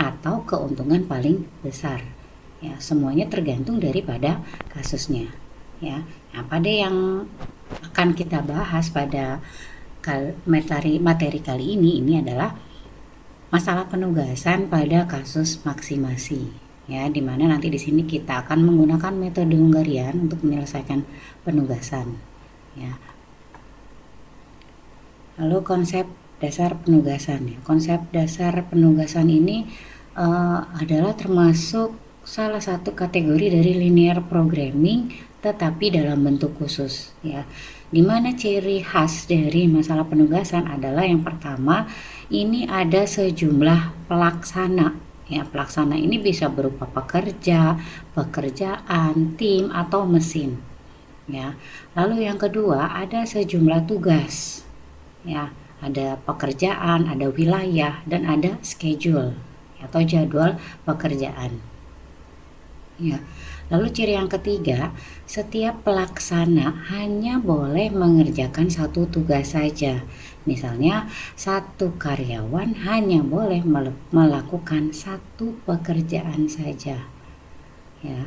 atau keuntungan paling besar. Ya, semuanya tergantung daripada kasusnya. Ya, apa deh yang akan kita bahas pada materi kali ini adalah masalah penugasan pada kasus maksimasi. Ya, dimana nanti di sini kita akan menggunakan metode Hungarian untuk menyelesaikan penugasan. Ya. Lalu konsep dasar penugasan. Ya. Konsep dasar penugasan ini adalah termasuk salah satu kategori dari linear programming, tetapi dalam bentuk khusus. Ya. Dimana ciri khas dari masalah penugasan adalah yang pertama, ini ada sejumlah pelaksana. Ya, pelaksana ini bisa berupa pekerja, pekerjaan, tim, atau mesin. Ya. Lalu yang kedua, ada sejumlah tugas. Ya, ada pekerjaan, ada wilayah, dan ada schedule atau jadwal pekerjaan. Ya. Lalu ciri yang ketiga, setiap pelaksana hanya boleh mengerjakan satu tugas saja. Misalnya, satu karyawan hanya boleh melakukan satu pekerjaan saja. Ya.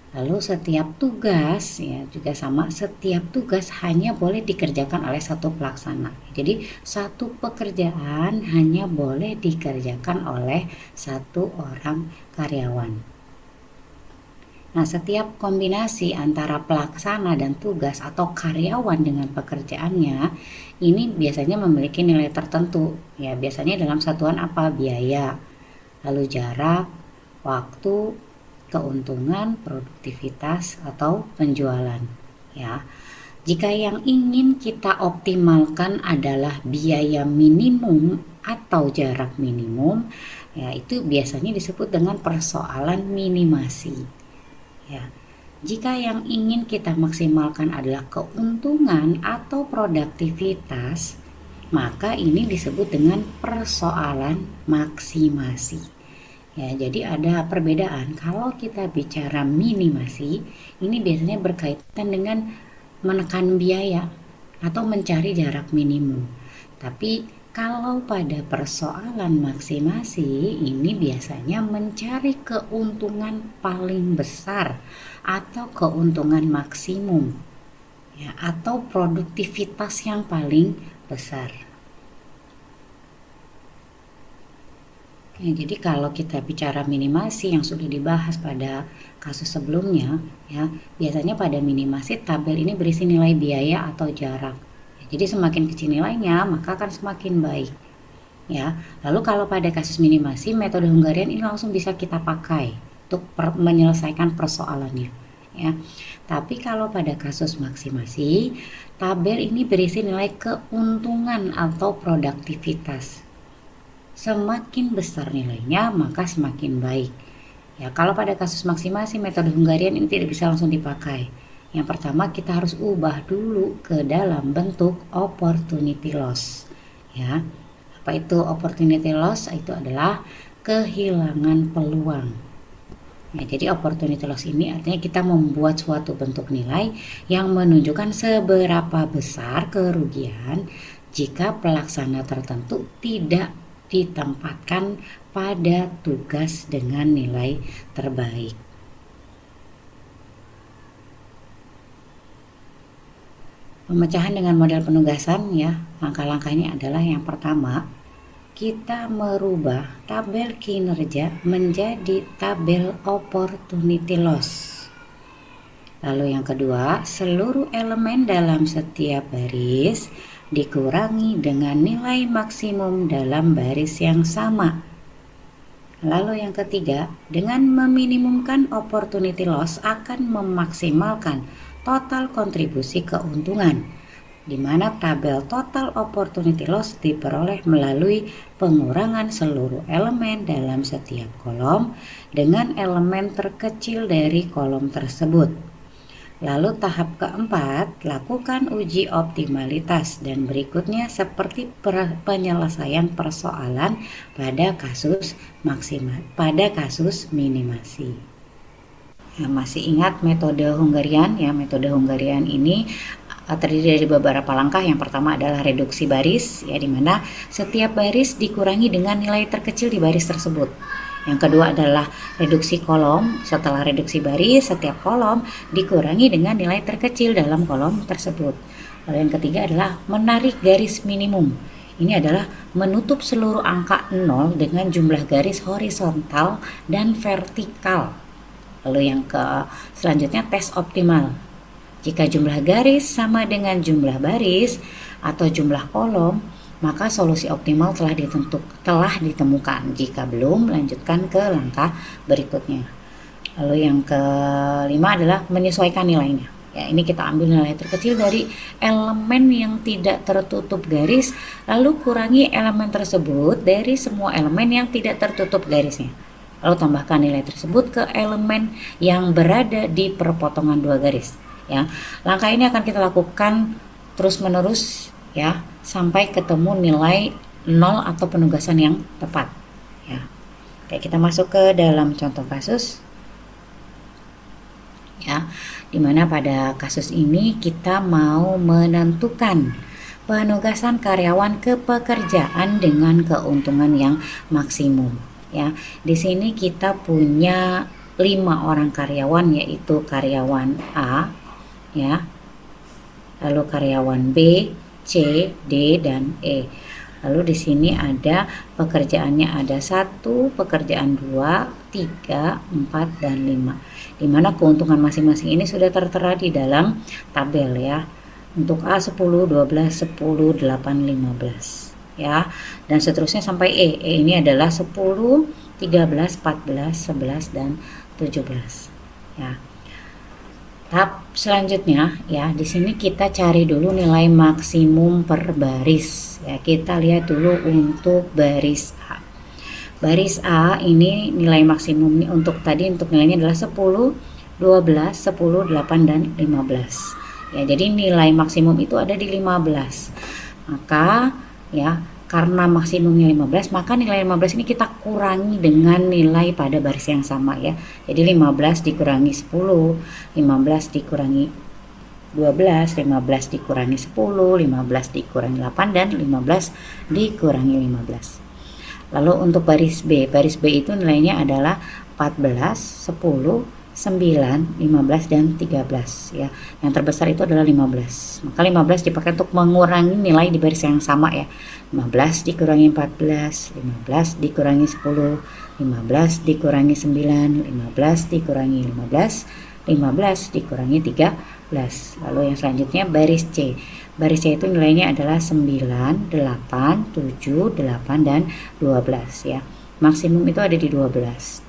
Lalu setiap tugas ya juga sama, setiap tugas hanya boleh dikerjakan oleh satu pelaksana. Jadi satu pekerjaan hanya boleh dikerjakan oleh satu orang karyawan. Nah, setiap kombinasi antara pelaksana dan tugas atau karyawan dengan pekerjaannya ini biasanya memiliki nilai tertentu. Ya, biasanya dalam satuan apa? Biaya, lalu jarak, waktu, keuntungan, produktivitas, atau penjualan. Ya, jika yang ingin kita optimalkan adalah biaya minimum atau jarak minimum, ya itu biasanya disebut dengan persoalan minimasi. Ya, jika yang ingin kita maksimalkan adalah keuntungan atau produktivitas, maka ini disebut dengan persoalan maksimasi. Ya, jadi ada perbedaan. Kalau kita bicara minimasi, ini biasanya berkaitan dengan menekan biaya atau mencari jarak minimum. Tapi kalau pada persoalan maksimasi, ini biasanya mencari keuntungan paling besar atau keuntungan maksimum, ya, atau produktivitas yang paling besar. Ya, jadi kalau kita bicara minimasi yang sudah dibahas pada kasus sebelumnya, ya biasanya pada minimasi tabel ini berisi nilai biaya atau jarak. Ya, jadi semakin kecil nilainya maka akan semakin baik. Ya, lalu kalau pada kasus minimasi metode Hungarian ini langsung bisa kita pakai untuk menyelesaikan persoalannya. Ya, tapi kalau pada kasus maksimasi tabel ini berisi nilai keuntungan atau produktivitas. Semakin besar nilainya maka semakin baik. Ya, kalau pada kasus maksimasi metode Hungarian ini tidak bisa langsung dipakai. Yang pertama kita harus ubah dulu ke dalam bentuk opportunity loss. Ya, apa itu opportunity loss? Itu adalah kehilangan peluang. Ya, jadi opportunity loss ini artinya kita membuat suatu bentuk nilai yang menunjukkan seberapa besar kerugian jika pelaksana tertentu tidak ditempatkan pada tugas dengan nilai terbaik. Pemecahan dengan model penugasan ya, langkah-langkahnya adalah yang pertama, kita merubah tabel kinerja menjadi tabel opportunity loss. Lalu yang kedua, seluruh elemen dalam setiap baris dikurangi dengan nilai maksimum dalam baris yang sama. Lalu yang ketiga, dengan meminimumkan opportunity loss akan memaksimalkan total kontribusi keuntungan, di mana tabel total opportunity loss diperoleh melalui pengurangan seluruh elemen dalam setiap kolom dengan elemen terkecil dari kolom tersebut. Lalu tahap keempat, lakukan uji optimalitas dan berikutnya seperti penyelesaian persoalan pada kasus minimasi. Ya, masih ingat metode Hungarian? Ya, metode Hungarian ini terdiri dari beberapa langkah. Yang pertama adalah reduksi baris, ya, di mana setiap baris dikurangi dengan nilai terkecil di baris tersebut. Yang kedua adalah reduksi kolom. Setelah reduksi baris, setiap kolom dikurangi dengan nilai terkecil dalam kolom tersebut. Lalu yang ketiga adalah menarik garis minimum. Ini adalah menutup seluruh angka 0 dengan jumlah garis horizontal dan vertikal. Lalu yang selanjutnya tes optimal. Jika jumlah garis sama dengan jumlah baris atau jumlah kolom, maka solusi optimal telah ditemukan. Jika belum, lanjutkan ke langkah berikutnya. Lalu yang kelima adalah menyesuaikan nilainya. Ya, ini kita ambil nilai terkecil dari elemen yang tidak tertutup garis, lalu kurangi elemen tersebut dari semua elemen yang tidak tertutup garisnya. Lalu tambahkan nilai tersebut ke elemen yang berada di perpotongan dua garis. Ya, langkah ini akan kita lakukan terus-menerus ya sampai ketemu nilai 0 atau penugasan yang tepat. Ya, oke, kita masuk ke dalam contoh kasus. Ya, dimana pada kasus ini kita mau menentukan penugasan karyawan ke pekerjaan dengan keuntungan yang maksimum. Ya, di sini kita punya 5 orang karyawan, yaitu karyawan A, ya, lalu karyawan B, C, D, dan E. Lalu di sini ada pekerjaannya ada 1, pekerjaan 2, 3, 4, dan 5. Dimana keuntungan masing-masing ini sudah tertera di dalam tabel ya. Untuk A 10, 12, 10, 8, 15 ya. Dan seterusnya sampai E. E ini adalah 10, 13, 14, 11, dan 17 ya. Tahap selanjutnya ya, di sini kita cari dulu nilai maksimum per baris. Ya, kita lihat dulu untuk baris A. Baris A ini nilai maksimumnya untuk nilainya adalah 10, 12, 10, 8, dan 15. Ya, jadi nilai maksimum itu ada di 15. Maka ya, karena maksimumnya 15, maka nilai 15 ini kita kurangi dengan nilai pada baris yang sama ya. Jadi 15 dikurangi 10, 15 dikurangi 12, 15 dikurangi 10, 15 dikurangi 8, dan 15 dikurangi 15. Lalu untuk baris B itu nilainya adalah 14, 10, 9, 15, dan 13 ya. Yang terbesar itu adalah 15. Maka 15 dipakai untuk mengurangi nilai di baris yang sama ya. 15 dikurangi 14, 15 dikurangi 10, 15 dikurangi 9, 15 dikurangi 15, 15 dikurangi 13. Lalu yang selanjutnya baris C. Baris C itu nilainya adalah 9, 8, 7, 8, dan 12 ya. Maksimum itu ada di 12.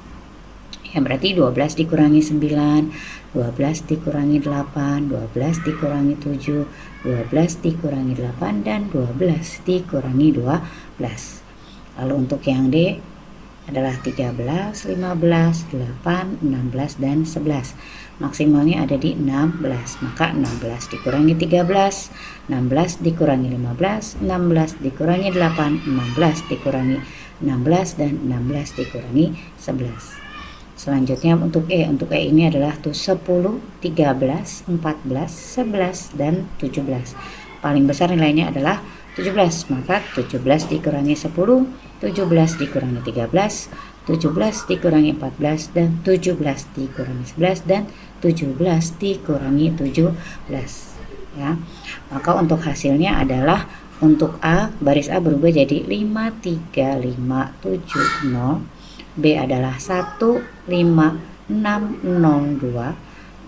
Ya, berarti 12 dikurangi 9, 12 dikurangi 8, 12 dikurangi 7, 12 dikurangi 8, dan 12 dikurangi 12. Lalu untuk yang D adalah 13, 15, 8, 16, dan 11. Maksimalnya ada di 16. Maka 16 dikurangi 13, 16 dikurangi 15, 16 dikurangi 8, 16 dikurangi 16, dan 16 dikurangi 11. Selanjutnya untuk E ini adalah 10, 13, 14, 11, dan 17. Paling besar nilainya adalah 17, maka 17 dikurangi 10, 17 dikurangi 13, 17 dikurangi 14, dan 17 dikurangi 11, dan 17 dikurangi 17 ya. Maka untuk hasilnya adalah untuk A, baris A berubah jadi 5, 3, 5, 7, 0. B adalah 1, 5, 6, 0, 2.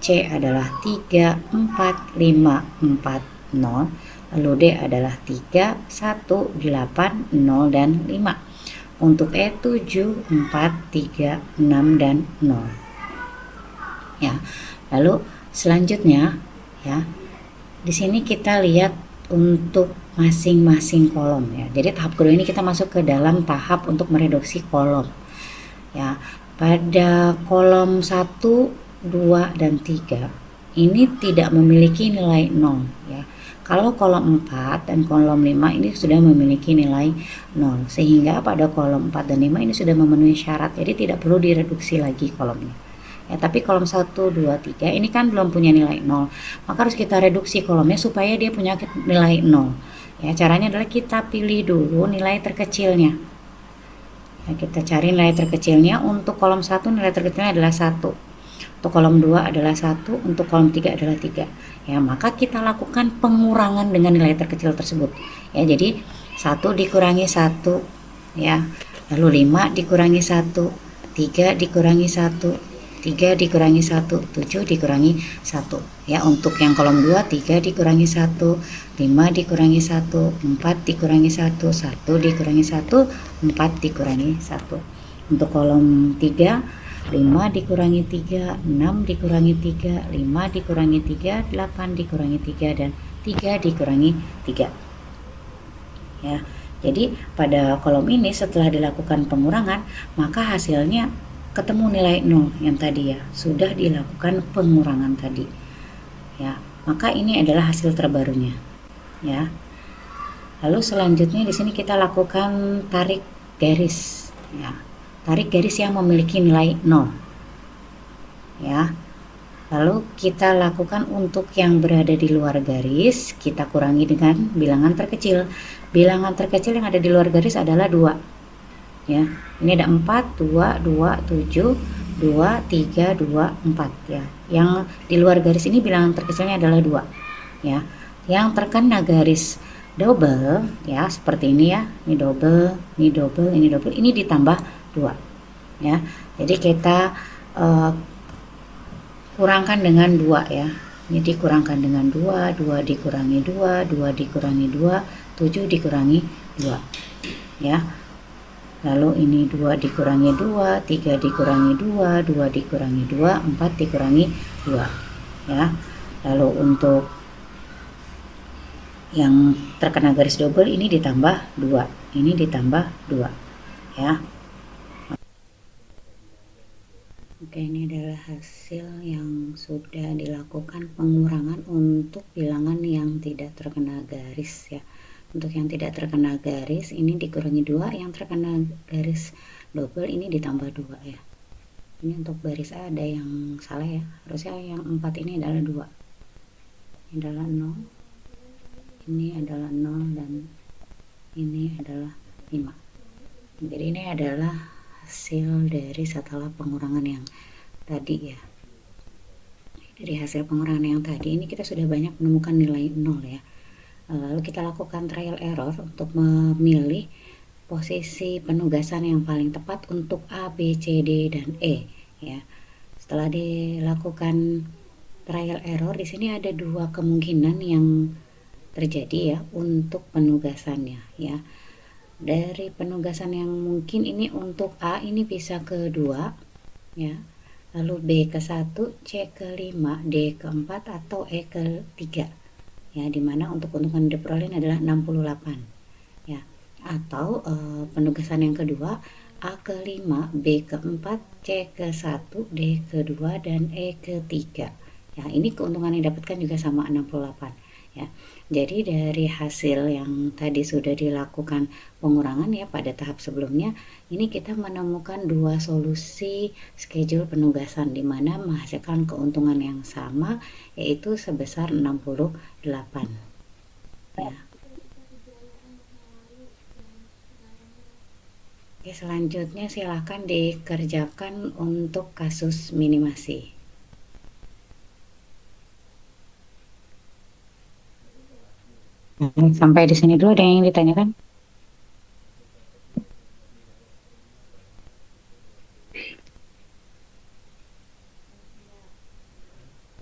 C adalah 3, 4, 5, 4, 0. Lalu D adalah 3, 1, 8, 0, dan 5. Untuk E 7, 4, 3, 6, dan 0. Ya. Lalu selanjutnya ya. Di sini kita lihat untuk masing-masing kolom ya. Jadi tahap kedua ini kita masuk ke dalam tahap untuk mereduksi kolom. Ya, pada kolom 1, 2, dan 3 ini tidak memiliki nilai 0 ya. Kalau kolom 4 dan kolom 5 ini sudah memiliki nilai 0, sehingga pada kolom 4 dan 5 ini sudah memenuhi syarat, jadi tidak perlu direduksi lagi kolomnya. Ya, tapi kolom 1, 2, 3 ini kan belum punya nilai 0, maka harus kita reduksi kolomnya supaya dia punya nilai 0. Ya, caranya adalah kita pilih dulu nilai terkecilnya. Nah, kita cari nilai terkecilnya. Untuk kolom 1 nilai terkecilnya adalah 1. Untuk kolom 2 adalah 1, untuk kolom 3 adalah 3. Ya, maka kita lakukan pengurangan dengan nilai terkecil tersebut. Ya, jadi 1 dikurangi 1 ya. Lalu 5 dikurangi 1, 3 dikurangi 1, 3 dikurangi 1, 7 dikurangi 1. Ya, untuk yang kolom 2 3 dikurangi 1, 5 dikurangi 1, 4 dikurangi 1, 1 dikurangi 1, 4 dikurangi 1. Untuk kolom 3 5 dikurangi 3, 6 dikurangi 3, 5 dikurangi 3, 8 dikurangi 3, dan 3 dikurangi 3. Ya, jadi pada kolom ini setelah dilakukan pengurangan, maka hasilnya ketemu nilai 0 yang tadi ya, sudah dilakukan pengurangan tadi. Ya, maka ini adalah hasil terbarunya. Ya. Lalu selanjutnya di sini kita lakukan tarik garis. Ya. Tarik garis yang memiliki nilai 0. Ya. Lalu kita lakukan untuk yang berada di luar garis, kita kurangi dengan bilangan terkecil. Bilangan terkecil yang ada di luar garis adalah 2. Ya. Ini ada 4, 2, 2, 7, 2, 3, 2, 4 ya. Yang di luar garis ini bilangan terkecilnya adalah 2. Ya. Yang terkena garis double ya, seperti ini ya. Ini double, ini double, ini double, ini ditambah 2. Ya. Jadi kita kurangkan dengan 2 ya. Ini dikurangkan dengan 2, 2 dikurangi 2, 2 dikurangi 2, 7 dikurangi 2. Ya. Lalu ini 2 dikurangi 2, 3 dikurangi 2, 2 dikurangi 2, 4 dikurangi 2. Ya. Lalu untuk yang terkena garis double ini ditambah 2, ini ditambah 2. Ya. Oke, ini adalah hasil yang sudah dilakukan pengurangan untuk bilangan yang tidak terkena garis ya. Untuk yang tidak terkena garis ini dikurangi 2, yang terkena garis double ini ditambah 2 ya. Ini untuk baris A ada yang salah ya. Harusnya yang 4 ini adalah 2. Ini adalah 0. Ini adalah 0 dan ini adalah 5. Jadi ini adalah hasil dari setelah pengurangan yang tadi ya. Dari hasil pengurangan yang tadi ini kita sudah banyak menemukan nilai 0 ya. Lalu kita lakukan trial error untuk memilih posisi penugasan yang paling tepat untuk A, B, C, D, dan E ya. Setelah dilakukan trial error di sini ada 2 kemungkinan yang terjadi ya untuk penugasannya ya. Dari penugasan yang mungkin ini untuk A ini bisa ke 2 ya, lalu B ke 1, C ke 5, D ke 4, atau E ke 3 ya, dimana untuk keuntungan diperoleh adalah 68 ya. Atau penugasan yang kedua A ke 5, B ke 4, C ke 1, D ke 2, dan E ke 3 ya. Ini keuntungan yang didapatkan juga sama 68 ya. Jadi dari hasil yang tadi sudah dilakukan pengurangan ya pada tahap sebelumnya, ini kita menemukan 2 solusi schedule penugasan di mana menghasilkan keuntungan yang sama, yaitu sebesar 68 ya. Oke, selanjutnya silakan dikerjakan untuk kasus minimasi. Sampai di sini dulu ada yang ditanyakan?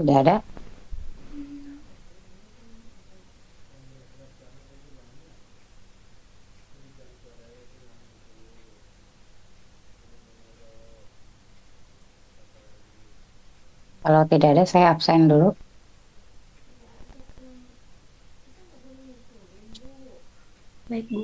Sudah ada? Kalau tidak ada, saya absen dulu. Baik, Bu.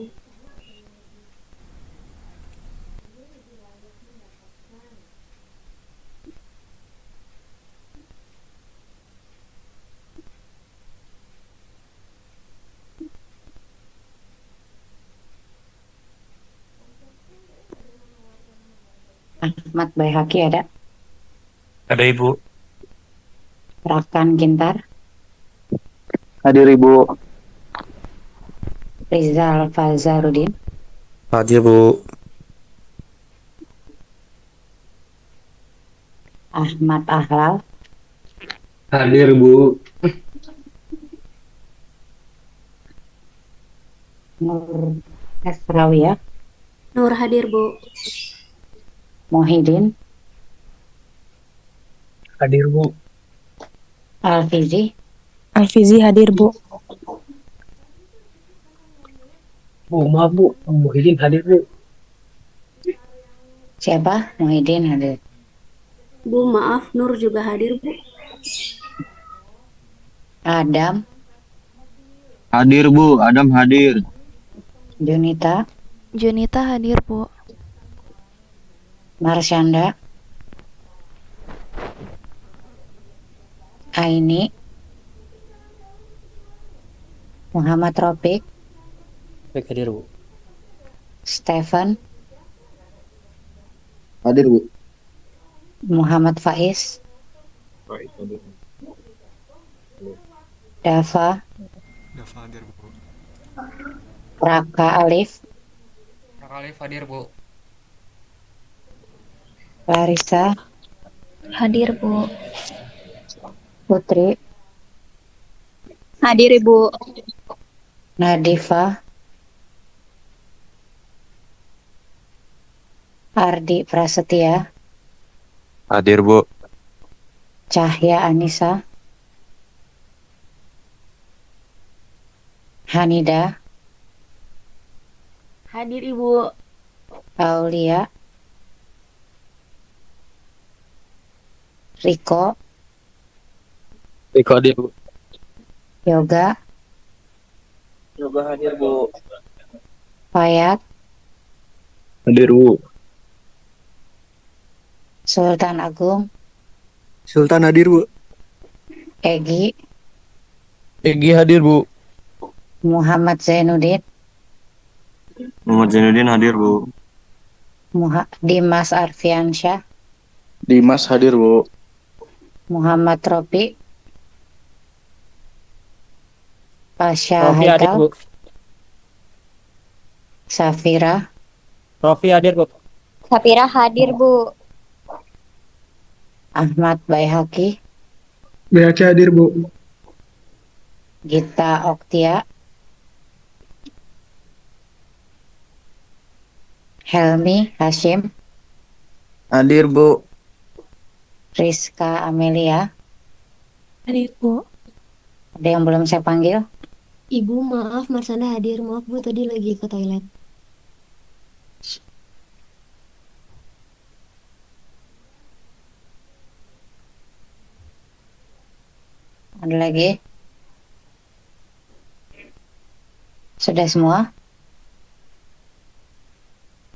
Ahmad Baihaqi ada? Ada Ibu. Rakan Gintar, Hadir Ibu. Rizal Fazarudin, Hadir Bu. Ahmad Ahlal, Hadir, Bu. Nur Esrawiyah, Nur hadir, Bu. Muhyiddin, Hadir, Bu. Alfizi, Alfizi hadir, Bu. Bu, maaf, Bu. Muhyiddin hadir, Bu. siapa? Muhyiddin hadir. Bu, maaf, Nur juga hadir, Bu. Adam, Hadir, Bu. Adam hadir. Junita, Junita hadir, Bu. Marsyanda, Aini, Muhammad Rofik, Baik, hadir, Bu. Stephen, Hadir, Bu. Muhammad Faiz, Dava, Dava hadir, Bu. Raka Alif, Alif hadir, Bu. Larissa, Hadir, Bu. Putri, Hadir, Ibu. Nadifa, Ardi Prasetya, Hadir, Bu. Cahya Anissa, Hanida, Hadir, Ibu. Aulia, Riko, Baik, hadir, Bu. Yoga, Juga hadir, Bu. Fayat, Hadir, Bu. Sultan Agung, Sultan hadir, Bu. Egi, Egi hadir, Bu. Muhammad Zainuddin, Muhammad Zainuddin hadir, Bu. Dimas Arfiansyah, Dimas hadir, Bu. Muhammad Ropi, Pasha Rofi hadir, Haikal, Bu. Safira, Rofi hadir, Bu. Sapira hadir, Bu. Ahmad Baihaqi, BHK hadir, Bu. Gita Oktia, Helmi Hashim, Hadir, Bu. Rizka Amelia. Hadir, Bu. Ada yang belum saya panggil? Ibu, maaf, Marsanda hadir. Maaf, Bu, tadi lagi ke toilet. Ada lagi? Sudah semua?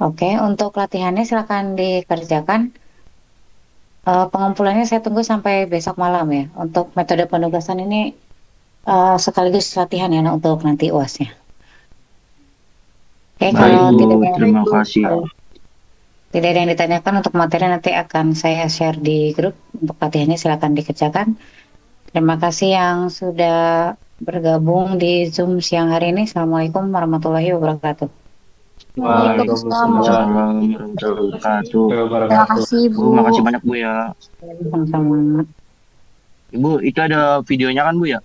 Oke, untuk latihannya silakan dikerjakan. Pengumpulannya saya tunggu sampai besok malam ya. Untuk metode penugasan ini sekaligus latihan ya untuk nanti UASnya. Oke, kalau Baik, tidak Bu. ada, Terima kasih. tidak ada yang ditanyakan untuk materi nanti akan saya share di grup. Untuk latihannya silakan dikerjakan. Terima kasih yang sudah bergabung di Zoom siang hari ini. Assalamualaikum warahmatullahi wabarakatuh. Waalaikumsalam warahmatullahi wabarakatuh. Terima kasih, Bu, Bu. makasih banyak, Bu ya. Sama-sama. Ibu, itu ada videonya kan, Bu ya?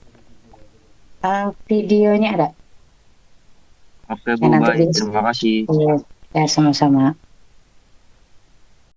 Videonya ada. Oke, Ya, Bu, nanti baik. Terima kasih. Ya, sama-sama.